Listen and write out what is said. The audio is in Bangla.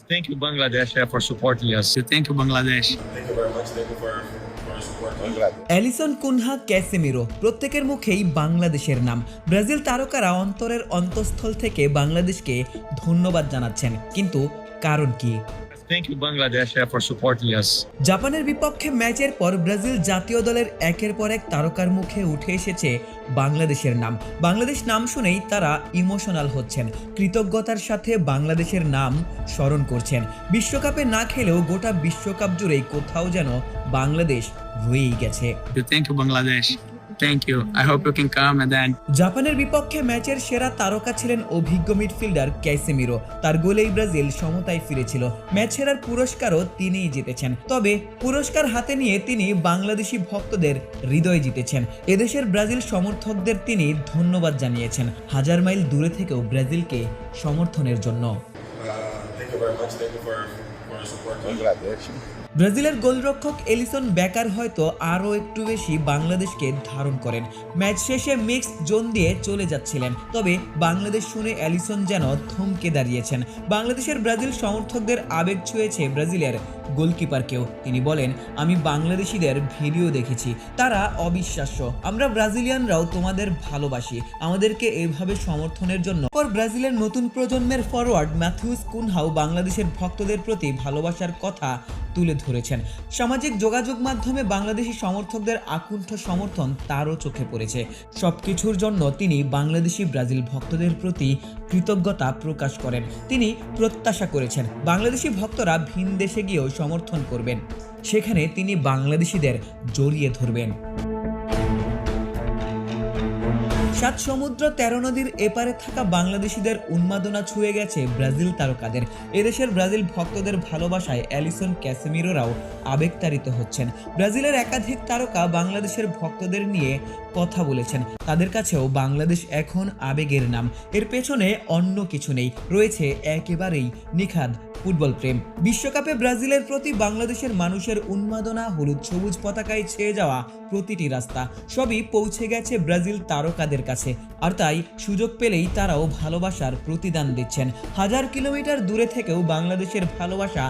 Thank you, Bangladesh, for supporting us. Thank you, Bangladesh. Thank you very much. Thank you for your support. Alisson Cunha, Casemiro প্রত্যেকের মুখেই বাংলাদেশের নাম। ব্রাজিল তারকারা অন্তরের অন্তঃস্থল থেকে বাংলাদেশকে ধন্যবাদ জানাচ্ছেন, কিন্তু কারণ কি? Thank you, Bangladesh, for supporting us. জাপানের বিপক্ষে ম্যাচের পর ব্রাজিল জাতীয় দলের একের পর এক তারকার মুখে উঠে এসেছে বাংলাদেশের নাম। বাংলাদেশ নাম শুনেই তারা ইমোশনাল হচ্ছেন, কৃতজ্ঞতার সাথে বাংলাদেশের নাম স্মরণ করছেন। বিশ্বকাপে না খেলেও গোটা বিশ্বকাপ জুড়েই কোথাও যেন বাংলাদেশ রয়েই গেছে। Thank you, Bangladesh. Thank you. I hope you can come and then. জাপানের বিপক্ষে ম্যাচের সেরা তারকা ছিলেন অভিজ্ঞ মিডফিল্ডার ক্যাসেমিরো। তার গোলেই ব্রাজিল সমতায় ফিরেছিল। ম্যাচ সেরার পুরস্কারও তিনিই জিতেছেন। তবে পুরস্কার হাতে নিয়ে তিনি বাংলাদেশি ভক্তদের হৃদয় জিতেছেন। এদেশের ব্রাজিল সমর্থকদের তিনি ধন্যবাদ জানিয়েছেন, হাজার মাইল দূরে থেকেও ব্রাজিলকে সমর্থনের জন্য। Thank you very much. Thank you for your support. ব্রাজিলের গোলরক্ষক এলিসন বেকার হয়তো আরও একটু বেশি বাংলাদেশকে ধারণ করেন। ম্যাচ শেষে মিক্সড জোন দিয়ে চলে যাচ্ছিলেন, তবে বাংলাদেশ শুনে এলিসন যেন থমকে দাঁড়িয়েছেন। বাংলাদেশের ব্রাজিল সমর্থকদের আবেগ ছুঁয়েছে ব্রাজিলের গোলকিপারকেও। তিনি বলেন, আমি বাংলাদেশিদের ভিডিও দেখেছি, তারা অবিশ্বাস্য। আমরা ব্রাজিলিয়ানরাও তোমাদের ভালোবাসি, আমাদেরকে এভাবে সমর্থনের জন্য। পর ব্রাজিলের নতুন প্রজন্মের ফরওয়ার্ড ম্যাথিউস কুনহাও বাংলাদেশের ভক্তদের প্রতি ভালোবাসার কথা তুলে ধরেছেন। সামাজিক যোগাযোগ মাধ্যমে বাংলাদেশি সমর্থকদের আকুণ্ঠ সমর্থন তারও চোখে পড়েছে। সবকিছুর জন্য তিনি বাংলাদেশি ব্রাজিল ভক্তদের প্রতি কৃতজ্ঞতা প্রকাশ করেন। তিনি প্রত্যাশা করেছেন বাংলাদেশি ভক্তরা ভিন দেশে গিয়েও সমর্থন করবেন, সেখানে তিনি বাংলাদেশিদের জড়িয়ে ধরবেন। 7 সমুদ্র 13 নদীর এপারে থাকা বাংলাদেশিদের উন্মাদনা ছুঁয়ে গেছে ব্রাজিল তারকাদের। এদেশের ব্রাজিল ভক্তদের ভালোবাসায় অ্যালিসন, ক্যাসেমিরোরাও আবেগতাড়িত হচ্ছেন। ব্রাজিলের একাধিক তারকা বাংলাদেশের ভক্তদের নিয়ে কথা বলেছেন। তাদের কাছেও বাংলাদেশ এখন আবেগের নাম, এর পেছনে অন্য কিছু নেই, রয়েছে একেবারেই নিখাদ ফুটবল প্রেম। বিশ্বকাপে ব্রাজিলের প্রতি বাংলাদেশের মানুষের উন্মাদনা, হলুদ সবুজ পতাকায় ছেয়ে যাওয়া প্রতিটি রাস্তা, সবই পৌঁছে গেছে ব্রাজিল তারকাদের কাছে। আর তাই সুযোগ পেলেই তারাও ভালোবাসার প্রতিদান দিচ্ছেন। হাজার কিলোমিটার দূরে থেকেও বাংলাদেশের ভালোবাসা